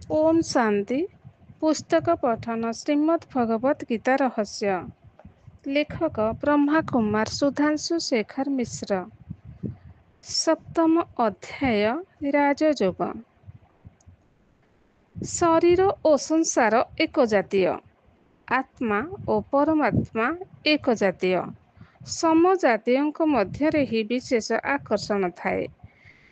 ओम शांति। पुस्तक पठन श्रीमद् भगवत गीता रहस्य। लेखक ब्रह्मा कुमार सुधांशु शेखर मिश्र। सप्तम अध्याय राजयोग। शरीर ओ संसार एक जातीय, आत्मा ओ परमात्मा एक जातीय। समजातीयଙ୍କ ମଧ୍ୟରେ ହିଁ ବିଶେଷ ଆକର୍ଷଣ ଥାଏ।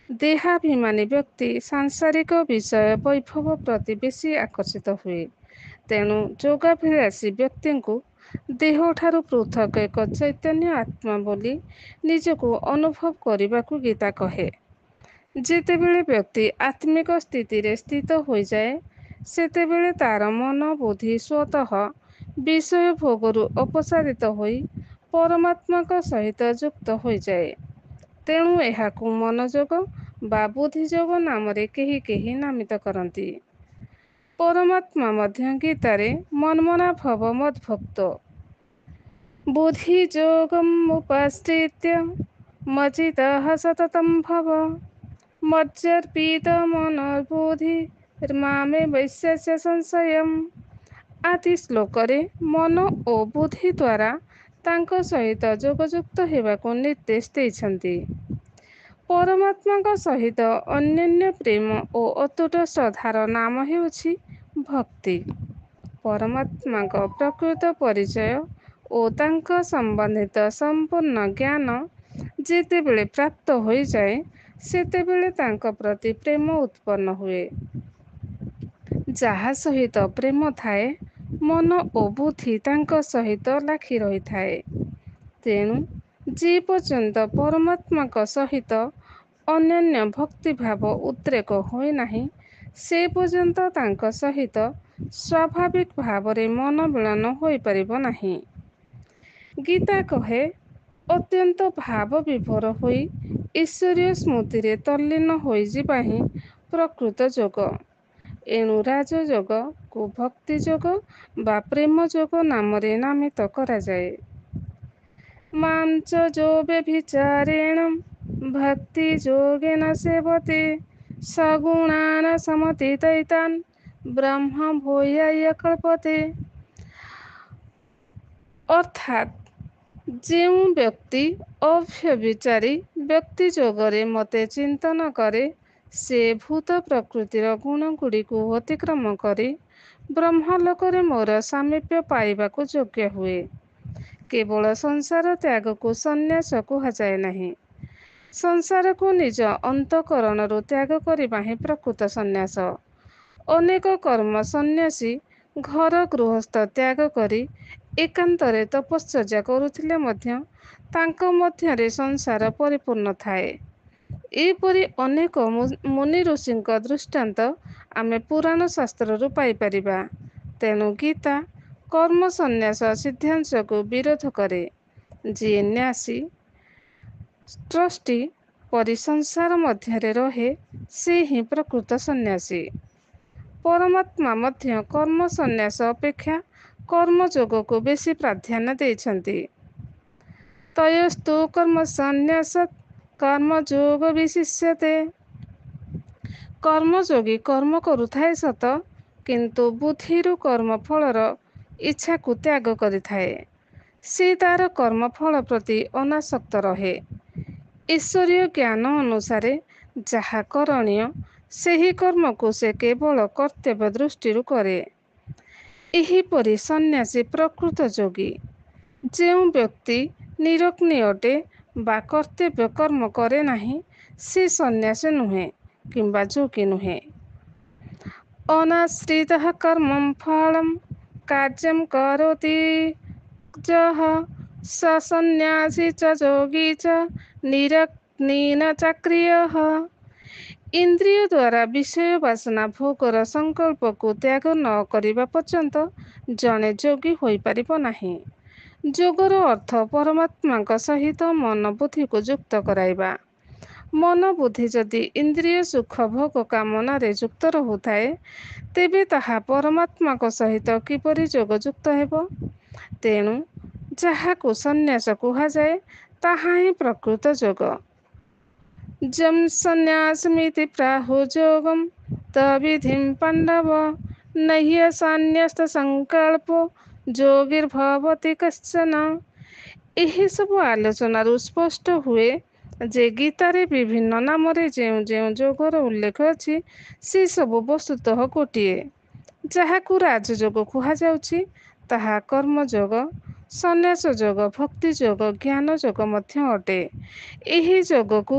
ଦେହାଭିମାନୀ ବ୍ୟକ୍ତି ସାଂସାରିକ ବିଷୟ ବୈଭବ ପ୍ରତି ବେଶୀ ଆକର୍ଷିତ ହୁଏ। ତେଣୁ ଯୋଗାଭିଳାଷୀ ବ୍ୟକ୍ତିଙ୍କୁ ଦେହଠାରୁ ପୃଥକ୍ ଏକ ଚୈତନ୍ୟ ଆତ୍ମା ବୋଲି ନିଜକୁ ଅନୁଭବ କରିବାକୁ ଗୀତା କହେ। ଯେତେବେଳେ ବ୍ୟକ୍ତି ଆତ୍ମିକ ସ୍ଥିତିରେ ସ୍ଥିତ ହୋଇଯାଏ, ସେତେବେଳେ ତାର ମନ ବୁଦ୍ଧି ସ୍ୱତଃ ବିଷୟ ଭୋଗରୁ ଅପସାରିତ ହୋଇ ପରମାତ୍ମାଙ୍କ ସହିତ ଯୁକ୍ତ ହୋଇଯାଏ। ତେଣୁ ଏହାକୁ ମନୋଯୋଗ ବା ବୁଦ୍ଧିଯୋଗ ନାମରେ କେହି କେହି ନାମିତ କରନ୍ତି। ପରମାତ୍ମା ମଧ୍ୟ ଗୀତାରେ ମନ୍ମନା ଭବ ମଦ୍ଭକ୍ତୋ ବୁଦ୍ଧିଯୋଗମୁପାଶ୍ରିତ୍ୟ ମଜ୍ଜିତଃ ସତତଂ ଭବ ମଜ୍ଜର୍ପିତ ମନୋର୍ବୁଦ୍ଧିର୍ମାମେ ବୈଶ୍ୟସ୍ୟ ସଂଶୟମ୍ ଆଦି ଶ୍ଲୋକରେ ମନ ଓ ବୁଦ୍ଧି ଦ୍ୱାରା ତାଙ୍କ ସହିତ ଯୋଗଯୁକ୍ତ ହେବାକୁ ନିର୍ଦ୍ଦେଶ ଦେଇଛନ୍ତି। ପରମାତ୍ମାଙ୍କ ସହିତ ଅନ୍ୟନ୍ୟ ପ୍ରେମ ଓ ଅତୁଟ ଶ୍ରଦ୍ଧାର ନାମ ହେଉଛି ଭକ୍ତି। ପରମାତ୍ମାଙ୍କ ପ୍ରକୃତ ପରିଚୟ ଓ ତାଙ୍କ ସମ୍ବନ୍ଧିତ ସମ୍ପୂର୍ଣ୍ଣ ଜ୍ଞାନ ଯେତେବେଳେ ପ୍ରାପ୍ତ ହୋଇଯାଏ, ସେତେବେଳେ ତାଙ୍କ ପ୍ରତି ପ୍ରେମ ଉତ୍ପନ୍ନ ହୁଏ। ଯାହା ସହିତ ପ୍ରେମ ଥାଏ, ମନ ଓ ବୁଦ୍ଧି ତାଙ୍କ ସହିତ ଲାଖି ରହିଥାଏ। ତେଣୁ ଯେ ପର୍ଯ୍ୟନ୍ତ ପରମାତ୍ମାଙ୍କ ସହିତ ଅନନ୍ୟ ଭକ୍ତିଭାବ ଉଦ୍ରେକ ହୋଇନାହିଁ, ସେ ପର୍ଯ୍ୟନ୍ତ ତାଙ୍କ ସହିତ ସ୍ୱାଭାବିକ ଭାବରେ ମନ ମିଳନ ହୋଇପାରିବ ନାହିଁ। ଗୀତା କହେ, ଅତ୍ୟନ୍ତ ଭାବ ବିଭୋର ହୋଇ ଈଶ୍ୱରୀୟ ସ୍ମୃତିରେ ତଲ୍ଲୀନ ହୋଇଯିବା ହିଁ ପ୍ରକୃତ ଯୋଗ। ଏଣୁ ରାଜଯୋଗକୁ ଭକ୍ତି ଯୋଗ ବା ପ୍ରେମ ଯୋଗ ନାମରେ ନାମିତ କରାଯାଏ। ମାଞ୍ଚ ଯୋ ବ୍ୟଭିଚାରେଣ ଭକ୍ତି ଯୋଗେନ ସେବତେ ସଗୁଣାନ ସମତୀତୈତାନ୍ ବ୍ରହ୍ମ ଭୂୟାୟ କଳ୍ପତେ। ଅର୍ଥାତ୍ ଯେଉଁ ବ୍ୟକ୍ତି ଅବ୍ୟଭିଚାରୀ ବ୍ୟକ୍ତି ଯୋଗରେ ମୋତେ ଚିନ୍ତନ କରେ, ସେ ଭୂତ ପ୍ରକୃତିର ଗୁଣଗୁଡ଼ିକୁ ଅତିକ୍ରମ କରି ବ୍ରହ୍ମଲୋକରେ ମୋର ସାମୀପ୍ୟ ପାଇବାକୁ ଯୋଗ୍ୟ ହୁଏ। କେବଳ ସଂସାର ତ୍ୟାଗକୁ ସନ୍ନ୍ୟାସ କୁହାଯାଏ ନାହିଁ। ସଂସାରକୁ ନିଜ ଅନ୍ତଃକରଣରୁ ତ୍ୟାଗ କରିବା ହିଁ ପ୍ରକୃତ ସନ୍ନ୍ୟାସ। ଅନେକ କର୍ମ ସନ୍ନ୍ୟାସୀ ଘର ଗୃହସ୍ଥ ତ୍ୟାଗ କରି ଏକାନ୍ତରେ ତପଶ୍ଚର୍ଯ୍ୟା କରୁଥିଲେ ମଧ୍ୟ ତାଙ୍କ ମଧ୍ୟରେ ସଂସାର ପରିପୂର୍ଣ୍ଣ ଥାଏ। ଏପରି ଅନେକ ମୁନି ଋଷିଙ୍କ ଦୃଷ୍ଟାନ୍ତ ଆମେ ପୁରାଣ ଶାସ୍ତ୍ରରୁ ପାଇପାରିବା। ତେଣୁ ଗୀତା କର୍ମ ସନ୍ନ୍ୟାସ ସିଦ୍ଧାଂଶକୁ ବିରୋଧ କରେ। ଯିଏ ନ୍ୟାସୀ ଟ୍ରଷ୍ଟି ପରି ସଂସାର ମଧ୍ୟରେ ରହେ, ସେ ହିଁ ପ୍ରକୃତ ସନ୍ନ୍ୟାସୀ। ପରମାତ୍ମା ମଧ୍ୟ କର୍ମ ସନ୍ନ୍ୟାସ ଅପେକ୍ଷା କର୍ମଯୋଗକୁ ବେଶୀ ପ୍ରାଧାନ୍ୟ ଦେଇଛନ୍ତି। ତୟସ୍ତୁ କର୍ମ ସନ୍ନ୍ୟାସାତ୍ କର୍ମଯୋଗ ବିଶିଷ୍ୟତେ। କର୍ମଯୋଗୀ କର୍ମ କରୁଥାଏ ସତ, କିନ୍ତୁ ବୁଦ୍ଧିରୁ କର୍ମଫଳର ଇଚ୍ଛାକୁ ତ୍ୟାଗ କରିଥାଏ। ସେ ତାର କର୍ମଫଳ ପ୍ରତି ଅନାସକ୍ତ ରହେ। ଈଶ୍ୱରୀୟ ଜ୍ଞାନ ଅନୁସାରେ ଯାହା କରଣୀୟ, ସେହି କର୍ମକୁ ସେ କେବଳ କର୍ତ୍ତବ୍ୟ ଦୃଷ୍ଟିରୁ କରେ। ଏହିପରି ସନ୍ନ୍ୟାସୀ ପ୍ରକୃତ ଯୋଗୀ। ଯେଉଁ ବ୍ୟକ୍ତି ନିରଗ୍ନି ଅଟେ ବା କର୍ତ୍ତବ୍ୟ କର୍ମ କରେ ନାହିଁ, ସେ ସନ୍ନ୍ୟାସୀ ନୁହେଁ କିମ୍ବା ଯୋଗୀ ନୁହେଁ। ଅନାଶ୍ରିତଃ କର୍ମଂ ଫଳଂ କାର୍ଯ୍ୟଂ କରୋତି ଯଃ ସ ସନ୍ନ୍ୟାସୀ ଚ ଯୋଗୀ ଚ ନିରଗ୍ନି ନ ଚାକ୍ରିୟଃ। ଇନ୍ଦ୍ରିୟ ଦ୍ୱାରା ବିଷୟ ବାସନା ଭୋଗର ସଂକଳ୍ପକୁ ତ୍ୟାଗ ନ କରିବା ପର୍ଯ୍ୟନ୍ତ ଜଣେ ଯୋଗୀ ହୋଇପାରିବ ନାହିଁ। ଯୋଗର ଅର୍ଥ ପରମାତ୍ମାଙ୍କ ସହିତ ମନ ବୁଦ୍ଧିକୁ ଯୁକ୍ତ କରାଇବା। ମନ ବୁଦ୍ଧି ଯଦି ଇନ୍ଦ୍ରିୟ ସୁଖ ଭୋଗ କାମନାରେ ଯୁକ୍ତ ରହୁଥାଏ, ତେବେ ତାହା ପରମାତ୍ମାଙ୍କ ସହିତ କିପରି ଯୋଗଯୁକ୍ତ ହେବ? ତେଣୁ ଯାହାକୁ ସନ୍ନ୍ୟାସ କୁହାଯାଏ, ତାହା ହିଁ ପ୍ରକୃତ ଯୋଗ। ଯଂ ସନ୍ନ୍ୟାସମିତି ପ୍ରାହୁ ଯୋଗଂ तविधिं पाण्डव न ह्यसान्यस्तसङ्कल्पो ଯୋଗୀର୍ଭବତି କଶ୍ଚନ। ଏହି ସବୁ ଆଲୋଚନାରୁ ସ୍ପଷ୍ଟ ହୁଏ ଯେ ଗୀତାରେ ବିଭିନ୍ନ ନାମରେ ଯେଉଁ ଯେଉଁ ଯୋଗର ଉଲ୍ଲେଖ ଅଛି ସେ ସବୁ ବସ୍ତୁତଃ ଗୋଟିଏ। ଯାହାକୁ ରାଜଯୋଗ କୁହାଯାଉଛି ତାହା କର୍ମଯୋଗ, ସନ୍ନ୍ୟାସ ଯୋଗ, ଭକ୍ତି ଯୋଗ, ଜ୍ଞାନ ଯୋଗ ମଧ୍ୟ ଅଟେ। ଏହି ଯୋଗକୁ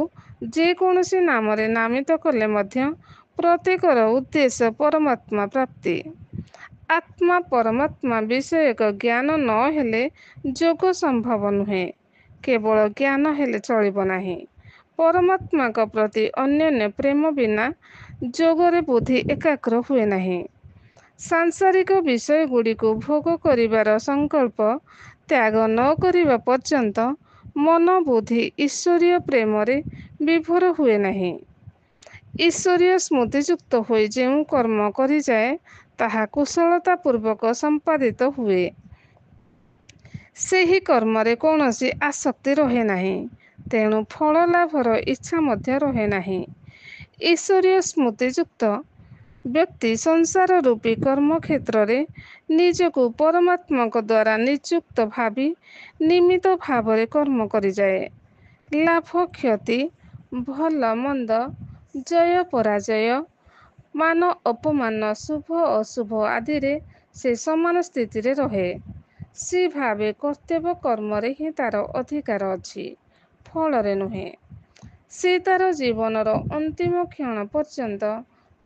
ଯେକୌଣସି ନାମରେ ନାମିତ କଲେ ମଧ୍ୟ ପ୍ରତ୍ୟେକର ଉଦ୍ଦେଶ୍ୟ ପରମାତ୍ମା ପ୍ରାପ୍ତି। ଆତ୍ମା ପରମାତ୍ମା ବିଷୟକ ଜ୍ଞାନ ନ ହେଲେ ଯୋଗ ସମ୍ଭବ ନୁହେଁ। କେବଳ ଜ୍ଞାନ ହେଲେ ଚଳିବ ନାହିଁ। ପରମାତ୍ମାଙ୍କ ପ୍ରତି ଅନନ୍ୟ ପ୍ରେମ ବିନା ଯୋଗରେ ବୁଦ୍ଧି ଏକାଗ୍ର ହୁଏ ନାହିଁ। ସାଂସାରିକ ବିଷୟଗୁଡ଼ିକୁ ଭୋଗ କରିବାର ସଂକଳ୍ପ ତ୍ୟାଗ ନ କରିବା ପର୍ଯ୍ୟନ୍ତ ମନ ବୁଦ୍ଧି ଈଶ୍ୱରୀୟ ପ୍ରେମରେ ବିଭୋର ହୁଏ ନାହିଁ। ଈଶ୍ୱରୀୟ ସ୍ମୃତିଯୁକ୍ତ ହୋଇ ଯେଉଁ କର୍ମ କରିଯାଏ ତାହା କୁଶଳତା ପୂର୍ବକ ସମ୍ପାଦିତ ହୁଏ। ସେହି କର୍ମରେ କୌଣସି ଆସକ୍ତି ରହେ ନାହିଁ। ତେଣୁ ଫଳ ଲାଭର ଇଚ୍ଛା ମଧ୍ୟ ରହେ ନାହିଁ। ଈଶ୍ୱରୀୟ ସ୍ମୃତିଯୁକ୍ତ ବ୍ୟକ୍ତି ସଂସାର ରୂପୀ କର୍ମକ୍ଷେତ୍ରରେ ନିଜକୁ ପରମାତ୍ମାଙ୍କ ଦ୍ୱାରା ନିଯୁକ୍ତ ଭାବି ନିମିତ୍ତ ଭାବରେ କର୍ମ କରିଯାଏ। ଲାଭ କ୍ଷତି, ଭଲ ମନ୍ଦ, ଜୟ ପରାଜୟ, ମାନ ଅପମାନ, ଶୁଭ ଅଶୁଭ ଆଦିରେ ସେ ସମାନ ସ୍ଥିତିରେ ରହେ। ସେ ଭାବେ କର୍ତ୍ତବ୍ୟ କର୍ମରେ ହିଁ ତାର ଅଧିକାର ଅଛି, ଫଳରେ ନୁହେଁ। ସେ ତାର ଜୀବନର ଅନ୍ତିମ କ୍ଷଣ ପର୍ଯ୍ୟନ୍ତ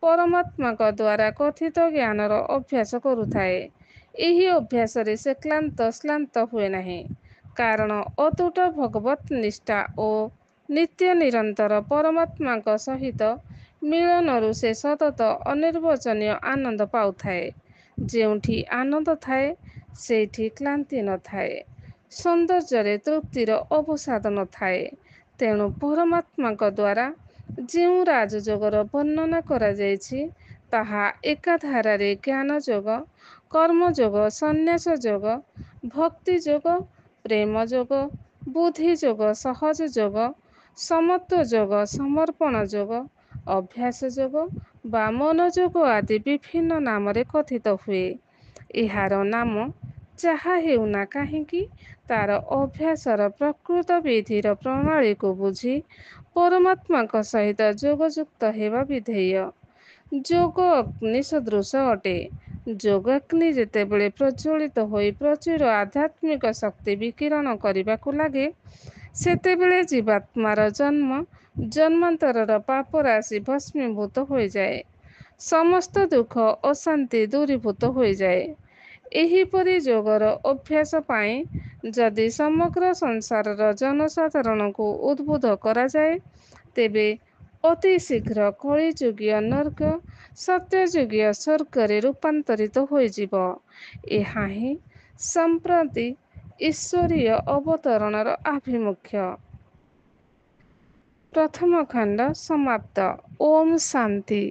ପରମାତ୍ମାଙ୍କ ଦ୍ୱାରା କଥିତ ଜ୍ଞାନର ଅଭ୍ୟାସ କରୁଥାଏ। ଏହି ଅଭ୍ୟାସରେ ସେ କ୍ଳାନ୍ତ ଶ୍ରାନ୍ତ ହୁଏ ନାହିଁ। କାରଣ ଅତୁଟ ଭଗବତ୍ ନିଷ୍ଠା ଓ ନିତ୍ୟ ନିରନ୍ତର ପରମାତ୍ମାଙ୍କ ସହିତ ମିଳନରୁ ସେ ସତତ ଅନିର୍ବଚନୀୟ ଆନନ୍ଦ ପାଉଥାଏ। ଯେଉଁଠି ଆନନ୍ଦ ଥାଏ ସେଇଠି କ୍ଳାନ୍ତି ନଥାଏ, ସୌନ୍ଦର୍ଯ୍ୟରେ ତୃପ୍ତିର ଅବସାଦ ନଥାଏ। ତେଣୁ ପରମାତ୍ମାଙ୍କ ଦ୍ୱାରା ଯେଉଁ ରାଜଯୋଗର ବର୍ଣ୍ଣନା କରାଯାଇଛି ତାହା ଏକାଧାରାରେ ଜ୍ଞାନ ଯୋଗ, କର୍ମଯୋଗ, ସନ୍ନ୍ୟାସ ଯୋଗ, ଭକ୍ତି ଯୋଗ, ପ୍ରେମ ଯୋଗ, ବୁଦ୍ଧି ଯୋଗ, ସହଜ ଯୋଗ, ସମତ୍ୱ ଯୋଗ, ସମର୍ପଣ ଯୋଗ, ଅଭ୍ୟାସ ଯୋଗ ବା ମନୋଯୋଗ ଆଦି ବିଭିନ୍ନ ନାମରେ କଥିତ ହୁଏ। ଏହାର ନାମ ଯାହା ହେଉନା କାହିଁକି ତାର ଅଭ୍ୟାସର ପ୍ରକୃତ ବିଧିର ପ୍ରଣାଳୀକୁ ବୁଝି ପରମାତ୍ମାଙ୍କ ସହିତ ଯୋଗଯୁକ୍ତ ହେବା ବିଧେୟ। ଯୋଗ ଅଗ୍ନି ସଦୃଶ ଅଟେ। ଯୋଗାଗ୍ନି ଯେତେବେଳେ ପ୍ରଜ୍ୱଳିତ ହୋଇ ପ୍ରଚୁର ଆଧ୍ୟାତ୍ମିକ ଶକ୍ତି ବିକିରଣ କରିବାକୁ ଲାଗେ ସେତେବେଳେ ଜୀବାତ୍ମାର ଜନ୍ମ ଜନ୍ମାନ୍ତରର ପାପ ରାଶି ଭସ୍ମୀଭୂତ ହୋଇଯାଏ। ସମସ୍ତ ଦୁଃଖ ଅଶାନ୍ତି ଦୂରୀଭୂତ ହୋଇଯାଏ। ଏହିପରି ଯୋଗର ଅଭ୍ୟାସ ପାଇଁ ଯଦି ସମଗ୍ର ସଂସାରର ଜନସାଧାରଣଙ୍କୁ ଉଦ୍ବୁଦ୍ଧ କରାଯାଏ ତେବେ ଅତି ଶୀଘ୍ର କଳିଯୁଗୀୟ ନର୍କ ସତ୍ୟଯୁଗୀୟ ସ୍ୱର୍ଗରେ ରୂପାନ୍ତରିତ ହୋଇଯିବ। ଏହା ହିଁ ସମ୍ପ୍ରତି ଈଶ୍ୱରୀୟ ଅବତରଣର ଆଭିମୁଖ୍ୟ। ପ୍ରଥମ ଖଣ୍ଡ ସମାପ୍ତ। ଓମ୍ ଶାନ୍ତି।